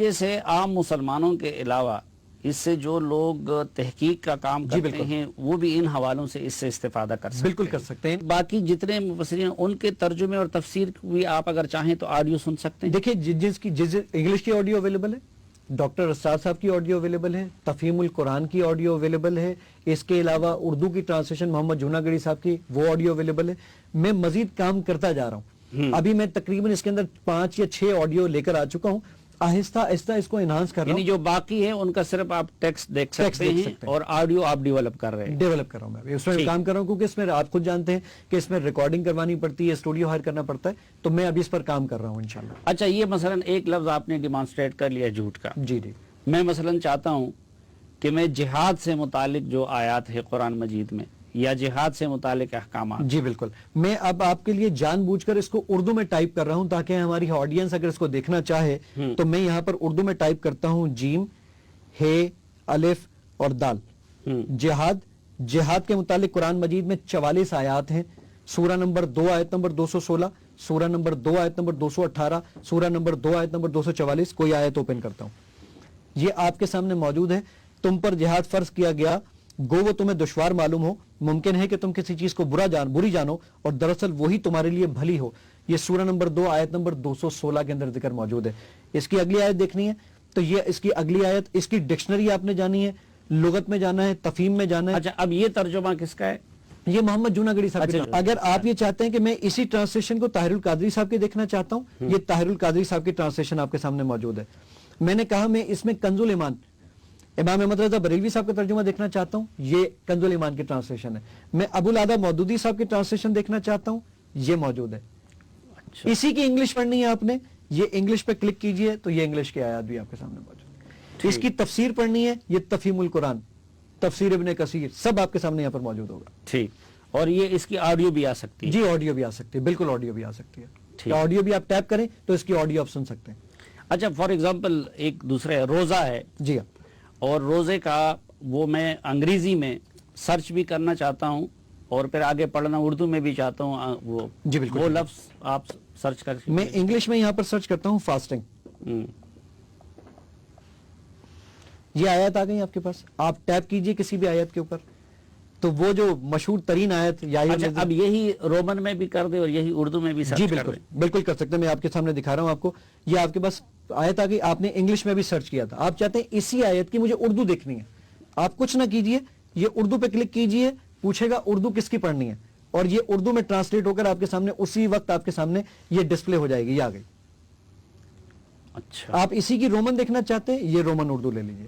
جیسے عام مسلمانوں کے علاوہ اس سے جو لوگ تحقیق کا کام کرتے ہیں وہ بھی ان حوالوں سے اس سے استفادہ کر سکتے ہیں. بالکل کر سکتے ہیں. باقی جتنے مفسرین ہیں ان کے ترجمے اور تفسیر بھی آپ اگر چاہیں تو آڈیو سن سکتے ہیں. دیکھیں جس انگلش کی آڈیو اویلیبل ہے, ڈاکٹر اسرار صاحب کی آڈیو اویلیبل ہے, تفہیم القرآن کی آڈیو اویلیبل ہے, اس کے علاوہ اردو کی ٹرانسلیشن محمد جوناگڑی صاحب کی وہ آڈیو اویلیبل ہے. میں مزید کام کرتا جا رہا ہوں. ابھی میں تقریباً اس کے اندر 5 یا 6 آڈیو لے کر آ چکا ہوں. آہستہ آہستہ اس کو انہانس کر رہا ہوں. یعنی جو باقی ہے ان کا صرف آپ ٹیکسٹ دیکھ سکتے ہیں اور آڈیو آپ ڈیولپ کر رہے ہیں. ڈیولپ کر رہا ہوں میں اس میں کام کر رہا ہوں, کیونکہ اس میں آپ خود جانتے ہیں کہ اس میں ریکارڈنگ کروانی پڑتی ہے, اسٹوڈیو ہائر کرنا پڑتا ہے, تو میں ابھی اس پر کام کر رہا ہوں انشاءاللہ. اچھا, یہ مثلا ایک لفظ آپ نے ڈیمانسٹریٹ کر لیا جھوٹ کا. جی جی. میں مثلا چاہتا ہوں کہ میں جہاد سے متعلق جو آیات ہے قرآن مجید میں یا جہاد سے متعلق احکامات. جی بالکل. میں اب آپ کے لیے جان بوجھ کر اس کو اردو میں ٹائپ کر رہا ہوں تاکہ ہماری آڈینس اگر اس کو دیکھنا چاہے تو میں یہاں پر اردو میں ٹائپ کرتا ہوں جیم, ہے, الف اور دال. جہاد کے متعلق قرآن مجید میں 44 آیات ہیں. سورہ نمبر 2 آیت نمبر 216, سورہ نمبر 2 آیت نمبر 218, سورہ نمبر 2 آیت نمبر 244. کوئی آیت اوپن کرتا ہوں, یہ آپ کے سامنے موجود ہے. تم پر جہاد فرض کیا گیا گو وہ تمہیں دشوار معلوم ہو, ممکن ہے کہ تم کسی چیز کو بری جانو اور دراصل وہی تمہارے لیے بھلی ہو. یہ سورہ نمبر 2 آیت نمبر 216 کے اندر ذکر موجود ہے. اس کی اگلی آیت دیکھنی ہے تو یہ اس کی اگلی آیت, اس کی ڈکشنری آپ نے جانی ہے, لغت میں جانا ہے, تفہیم میں جانا ہے. اچھا, اب یہ ترجمہ کس کا ہے؟ یہ محمد جوناگڑی صاحب کا. اگر آپ یہ چاہتے ہیں کہ میں اسی ٹرانسلیشن کو طاہر القادری صاحب کے دیکھنا چاہتا ہوں, یہ طاہر القادری صاحب کی ٹرانسلیشن آپ کے سامنے موجود ہے. میں نے کہا میں اس میں کنز الایمان امام احمد رضا بریلوی صاحب کا ترجمہ دیکھنا چاہتا ہوں, یہ کنز الایمان کی ٹرانسلیشن ہے. میں ابو العلا مودودی صاحب کی ٹرانسلیشن دیکھنا چاہتا ہوں, یہ موجود ہے. اسی کی انگلش پڑھنی ہے آپ نے, یہ انگلش پہ کلک کیجئے تو یہ انگلش کی آیات بھی آپ کے سامنے موجود ہے. اس کی تفسیر پڑھنی ہے, یہ تفہیم القرآن, تفسیر ابن کثیر, سب آپ کے سامنے یہاں پر موجود ہوگا. ٹھیک. اور یہ اس کی آڈیو بھی آ سکتی ہے؟ جی آڈیو بھی آ سکتی ہے, بالکل آڈیو بھی آ سکتی ہے. آڈیو بھی آپ ٹیپ کریں تو اس کی آڈیو آپ سن سکتے ہیں. اچھا, فار ایگزامپل ایک دوسرے روزہ ہے, جی ہاں, اور روزے کا وہ میں انگریزی میں سرچ بھی کرنا چاہتا ہوں اور پھر آگے پڑھنا اردو میں بھی چاہتا ہوں, وہ جی بالکل, وہ لفظ آپ سرچ کر. میں انگلش میں یہاں پر سرچ کرتا ہوں فاسٹنگ. یہ آیت آ گئی آپ کے پاس, آپ ٹیپ کیجئے کسی بھی آیت کے اوپر تو وہ جو مشہور ترین آیت. اچھا, اب یہی رومن میں بھی کر دے اور یہی اردو میں بھی سرچ. جی بالکل, بالکل کر سکتے ہیں. میں آپ کے سامنے دکھا رہا ہوں آپ کو, یہ آپ کے پاس آیت آ گئی, آپ نے انگلش میں بھی سرچ کیا تھا, آپ چاہتے ہیں اسی آیت کی مجھے اردو دیکھنی ہے, آپ کچھ نہ کیجئے, یہ اردو پہ کلک کیجئے, پوچھے گا اردو کس کی پڑھنی ہے, اور یہ اردو میں ٹرانسلیٹ ہو کر آپ کے سامنے اسی وقت آپ کے سامنے یہ ڈسپلے ہو جائے گی. یہ آ گئی. اچھا, آپ اسی کی رومن دیکھنا چاہتے ہیں, یہ رومن اردو لے لیجئے.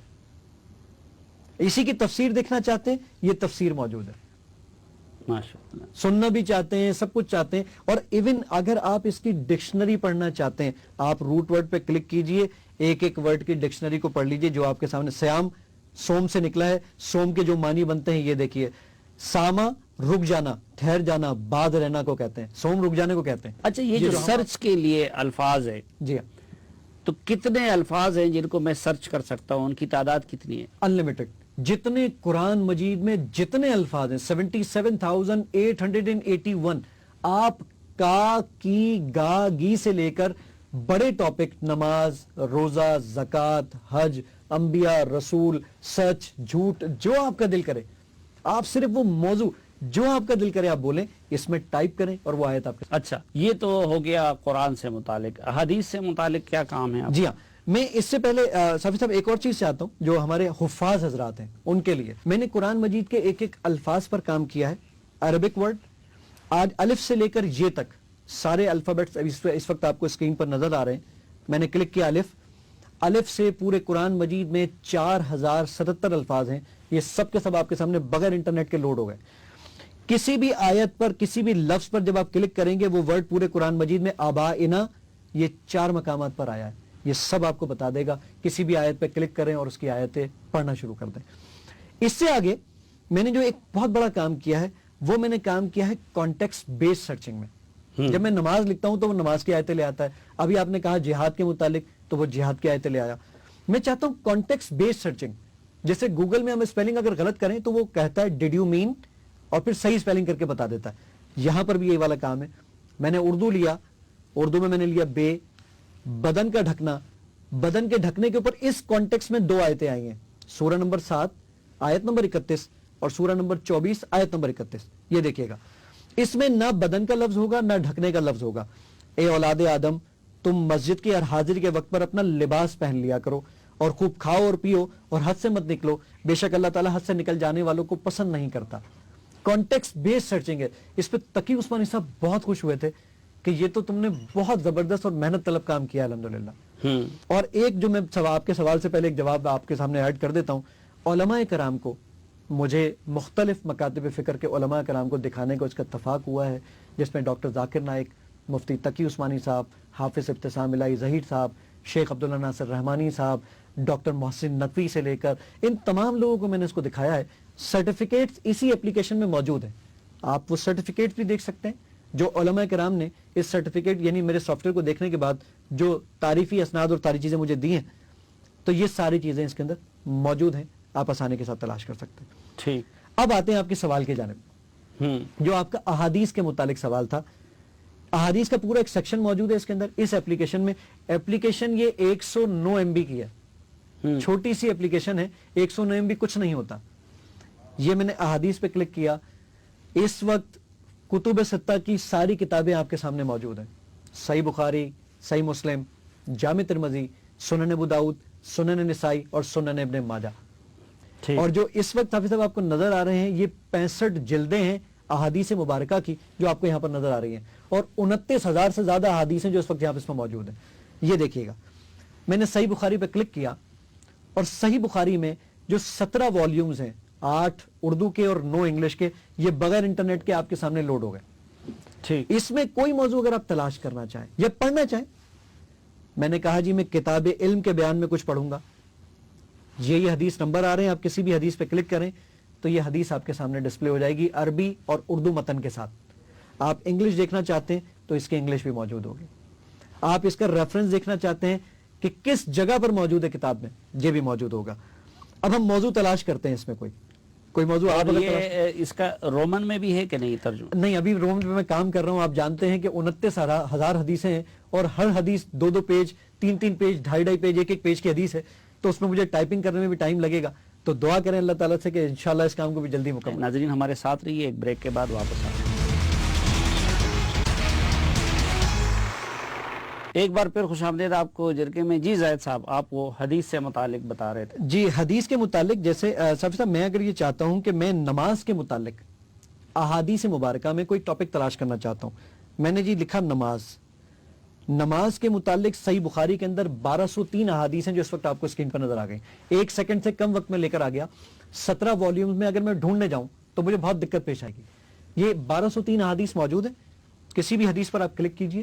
اسی کی تفسیر دیکھنا چاہتے ہیں, یہ تفسیر موجود ہے. ماشاءاللہ. سننا بھی چاہتے ہیں, سب کچھ چاہتے ہیں. اور ایون اگر آپ اس کی ڈکشنری پڑھنا چاہتے ہیں, آپ روٹ ورڈ پہ کلک کیجئے, ایک ایک ورڈ کی ڈکشنری کو پڑھ لیجئے جو آپ کے سامنے. سیام سوم سے نکلا ہے, سوم کے جو معنی بنتے ہیں یہ دیکھیے. ساما رک جانا, ٹھہر جانا, بعد رہنا کو کہتے ہیں, سوم رک جانے کو کہتے ہیں. اچھا, یہ جو سرچ کے لیے الفاظ ہے, جی ہاں, تو کتنے الفاظ ہیں جن کو میں سرچ کر سکتا ہوں, ان کی تعداد کتنی ہے؟ انلیمیٹڈ. جتنے قرآن مجید میں جتنے الفاظ ہیں 77,881, آپ کا کی گا گی سے لے کر بڑے ٹاپک, نماز, روزہ, زکوٰۃ, حج, انبیاء, رسول, سچ, جھوٹ, جو آپ کا دل کرے, آپ صرف وہ موضوع جو آپ کا دل کرے آپ بولیں, اس میں ٹائپ کریں اور وہ آیت آپ کے. اچھا, یہ تو ہو گیا قرآن سے متعلق. حدیث سے متعلق کیا کام ہے آپ؟ جی ہاں, میں اس سے پہلے صافی صاحب ایک اور چیز چاہتا ہوں جو ہمارے حفاظ حضرات ہیں ان کے لیے. میں نے قرآن مجید کے ایک ایک الفاظ پر کام کیا ہے. عربک ورڈ, آج الف سے لے کر یہ تک سارے الفابیٹس اس وقت آپ کو اسکرین پر نظر آ رہے ہیں. میں نے کلک کیا الف سے پورے قرآن مجید میں 4077 الفاظ ہیں. یہ سب کے سب آپ کے سامنے بغیر انٹرنیٹ کے لوڈ ہو گئے. کسی بھی آیت پر, کسی بھی لفظ پر جب آپ کلک کریں گے, وہ ورڈ پورے قرآن مجید میں آبائنا, یہ 4 مقامات پر آیا ہے. یہ سب آپ کو بتا دے گا. کسی بھی آیت پہ کلک کریں اور اس کی آیتیں پڑھنا شروع کر دیں. اس سے آگے میں نے جو ایک بہت بڑا کام کیا ہے, وہ میں نے کام کیا ہے کانٹیکسٹ بیس سرچنگ میں. جب میں نماز لکھتا ہوں تو وہ نماز کی آیتیں لے آتا ہے. ابھی آپ نے کہا جہاد کے متعلق, تو وہ جہاد کی آیتیں لے آیا. میں چاہتا ہوں کانٹیکسٹ بیس سرچنگ, جیسے گوگل میں ہم اسپیلنگ اگر غلط کریں تو وہ کہتا ہے ڈیڈ یو مین, اور پھر صحیح اسپیلنگ کر کے بتا دیتا ہے. یہاں پر بھی یہی والا کام ہے. میں نے اردو لیا, اردو میں نے لیا بے, بدن کا ڈھکنا, بدن کے ڈھکنے کے اوپر اس کانٹیکس میں 2 آیتیں آئی ہیں, سورہ نمبر 7 آیت نمبر 31 اور سورہ نمبر 24 آیت نمبر 31. یہ دیکھیے گا, اس میں نہ بدن کا لفظ ہوگا نہ ڈھکنے کا لفظ ہوگا. اے اولاد آدم, تم مسجد کی ہر حاضری کے وقت پر اپنا لباس پہن لیا کرو اور خوب کھاؤ اور پیو اور حد سے مت نکلو, بے شک اللہ تعالیٰ حد سے نکل جانے والوں کو پسند نہیں کرتا. کانٹیکسٹ بیس سرچنگ ہے. اس پہ تقی عثمانی صاحب بہت خوش ہوئے تھے کہ یہ تو تم نے بہت زبردست اور محنت طلب کام کیا الحمدللہ. اور ایک جو میں آپ کے سوال سے پہلے ایک جواب آپ کے سامنے ایڈ کر دیتا ہوں. علماء کرام کو, مجھے مختلف مکاتب فکر کے علماء کرام کو دکھانے کا اس کا اتفاق ہوا ہے, جس میں ڈاکٹر ذاکر نائک, مفتی تقی عثمانی صاحب, حافظ ابتسام الہی ظہیر صاحب, شیخ عبداللہ ناصر رحمانی صاحب, ڈاکٹر محسن نقوی سے لے کر ان تمام لوگوں کو میں نے اس کو دکھایا ہے. سرٹیفکیٹس اسی اپلیکیشن میں موجود ہیں. آپ وہ سرٹیفکیٹ بھی دیکھ سکتے ہیں جو علماء کرام نے اس سرٹیفکیٹ یعنی میرے سافٹ ویئر کو دیکھنے کے بعد جو تعریفی اسناد اور ساری چیزیں مجھے دی ہیں, تو یہ ساری چیزیں اس کے اندر موجود ہیں, آپ آسانی کے ساتھ تلاش کر سکتے ہیں. ٹھیک, اب آتے ہیں آپ کے سوال کی جانب, جو آپ کا احادیث کے متعلق سوال تھا. احادیث کا پورا ایک سیکشن موجود ہے اس کے اندر, اس اپلیکیشن میں. اپلیکیشن یہ 109 MB کی ہے, چھوٹی سی اپلیکیشن ہے, 109 MB کچھ نہیں ہوتا. یہ میں نے احادیث پہ کلک کیا, اس وقت کتب ستہ کی ساری کتابیں آپ کے سامنے موجود ہیں. صحیح بخاری, صحیح مسلم, جامع ترمذی, سنن ابو داؤد, سنن نسائی اور سنن ابن ماجہ. اور جو اس وقت حافظ صاحب آپ کو نظر آ رہے ہیں یہ 65 جلدیں ہیں احادیث مبارکہ کی جو آپ کو یہاں پر نظر آ رہی ہیں, اور 29,000 سے زیادہ احادیث ہیں جو اس وقت یہاں پر اس میں موجود ہیں. یہ دیکھیے گا, میں نے صحیح بخاری پہ کلک کیا اور صحیح بخاری میں جو 17 والیومز ہیں, 8 اردو کے اور 9 انگلش کے, یہ بغیر انٹرنیٹ کے آپ کے سامنے لوڈ ہو گئے. ٹھیک, اس میں کوئی موضوع اگر آپ تلاش کرنا چاہیں یا پڑھنا چاہیں, میں نے کہا جی میں کتاب علم کے بیان میں کچھ پڑھوں گا, یہ حدیث نمبر آ رہے ہیں, آپ کسی بھی حدیث پہ کلک کریں تو یہ حدیث آپ کے سامنے ڈسپلے ہو جائے گی عربی اور اردو متن کے ساتھ. آپ انگلش دیکھنا چاہتے ہیں تو اس کے انگلش بھی موجود ہوگی. آپ اس کا ریفرنس دیکھنا چاہتے ہیں کہ کس جگہ پر موجود ہے کتاب میں, یہ بھی موجود ہوگا. اب ہم موضوع تلاش کرتے ہیں, اس میں کوئی موضوع آپ اس کا رومن میں بھی ہے کہ نہیں ترجمہ؟ نہیں, ابھی رومن میں کام کر رہا ہوں. آپ جانتے ہیں کہ 29,000 حدیثیں ہیں اور ہر حدیث 2 پیج, 3 پیج, 2.5 پیج, 1 پیج کی حدیث ہے, تو اس میں مجھے ٹائپنگ کرنے میں بھی ٹائم لگے گا. تو دعا کریں اللہ تعالیٰ سے کہ انشاءاللہ اس کام کو بھی جلدی مکمل. ناظرین ہمارے ساتھ رہیے, ایک بریک کے بعد واپس آئیں. ایک بار پھر خوش آمدید آپ کو جرگے میں. جی زاہد صاحب, آپ وہ حدیث سے متعلق بتا رہے تھے. جی, حدیث کے متعلق جیسے صاحب میں اگر یہ چاہتا ہوں کہ میں نماز کے متعلق احادیث مبارکہ میں کوئی ٹاپک تلاش کرنا چاہتا ہوں, میں نے جی لکھا نماز کے متعلق صحیح بخاری کے اندر 1203 احادیث ہیں جو اس وقت آپ کو اسکرین پر نظر آ گئی. 1 سیکنڈ سے کم وقت میں لے کر آ گیا. 17 والیومز میں اگر میں ڈھونڈنے جاؤں تو مجھے بہت دقت پیش آئے گی. یہ 1203 احادیث موجود ہیں, کسی بھی حدیث پر آپ کلک کیجئے,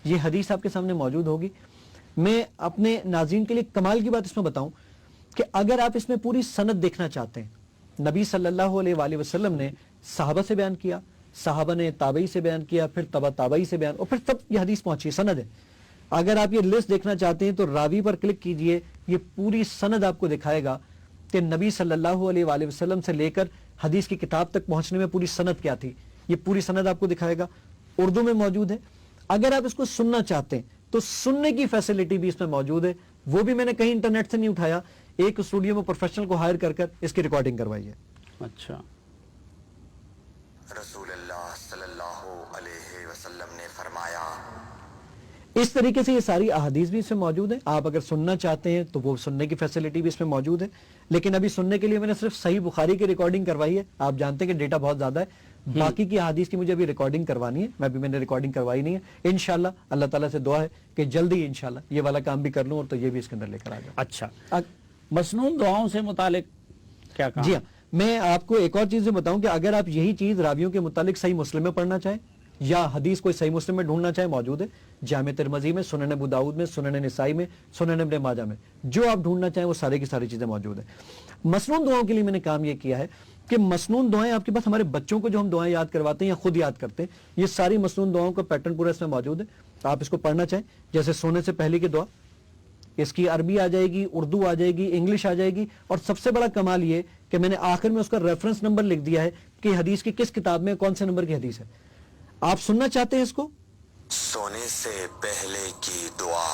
یہ حدیث آپ کے سامنے موجود ہوگی. میں اپنے ناظرین کے لیے کمال کی بات اس میں بتاؤں کہ اگر آپ اس میں پوری سند دیکھنا چاہتے ہیں, نبی صلی اللہ علیہ وآلہ وسلم نے صحابہ سے بیان کیا, صحابہ نے تابعی سے بیان کیا, پھر تبع تابعی سے بیان, اور پھر تب یہ حدیث پہنچی, سند ہے. اگر آپ یہ لسٹ دیکھنا چاہتے ہیں تو راوی پر کلک کیجئے, یہ پوری سند آپ کو دکھائے گا کہ نبی صلی اللہ علیہ وآلہ وسلم سے لے کر حدیث کی کتاب تک پہنچنے میں پوری سند کیا تھی, یہ پوری سند آپ کو دکھائے گا. اردو میں موجود ہے. اگر آپ اس کو سننا چاہتے ہیں تو سننے کی فیسلٹی بھی اس میں موجود ہے, وہ بھی میں نے کہیں انٹرنیٹ سے نہیں اٹھایا, ایک اسٹوڈیو میں پروفیشنل کو ہائر کر اس کی ریکارڈنگ کروائی ہے. اچھا, رسول اللہ صلی اللہ علیہ وسلم نے فرمایا. اس طریقے سے یہ ساری احادیث بھی اس میں موجود ہیں. آپ اگر سننا چاہتے ہیں تو وہ سننے کی فیسلٹی بھی اس میں موجود ہے, لیکن ابھی سننے کے لیے میں نے صرف صحیح بخاری کی ریکارڈنگ کروائی ہے. آپ جانتے ہیں کہ ڈیٹا بہت زیادہ ہے, باقی کی احادیث کی مجھے ابھی ریکارڈنگ کروانی ہے, میں نے ریکارڈنگ کروائی نہیں ہے. انشاءاللہ اللہ تعالیٰ سے دعا ہے کہ جلدی انشاءاللہ یہ والا کام بھی کر لوں اور تو یہ بھی اس کے اندر لے کر آ جاؤں. اچھا, مسنون دعاؤں سے متعلق کیا کام؟ جی ہاں, میں آپ کو ایک اور چیز بتاؤں کہ اگر آپ یہی چیز راویوں کے متعلق صحیح مسلم میں پڑھنا چاہیں یا حدیث کوئی صحیح مسلم میں ڈھونڈنا چاہیں, موجود ہے جامع ترمذی میں, سنن ابو داؤد میں, سنن نسائی میں, سنن ابن ماجہ میں, جو آپ ڈھونڈنا چاہیں وہ سارے کی ساری چیزیں موجود ہیں. مسنون دعاؤں کے لیے میں نے کام یہ کیا ہے کہ مسنون دعائیں آپ کے پاس, ہمارے بچوں کو جو ہم دعائیں یاد کرواتے ہیں یا خود یاد کرتے ہیں, یہ ساری مسنون دعاؤں کا پیٹرن پورا اس میں موجود ہے. آپ اس کو پڑھنا چاہیں, جیسے سونے سے پہلے کی دعا, اس کی عربی آ جائے گی, اردو آ جائے گی, انگلش آ جائے گی, اور سب سے بڑا کمال یہ کہ میں نے آخر میں اس کا ریفرنس نمبر لکھ دیا ہے کہ حدیث کی کس کتاب میں کون سے نمبر کی حدیث ہے. آپ سننا چاہتے ہیں اس کو؟ سونے سے پہلے کی دعا.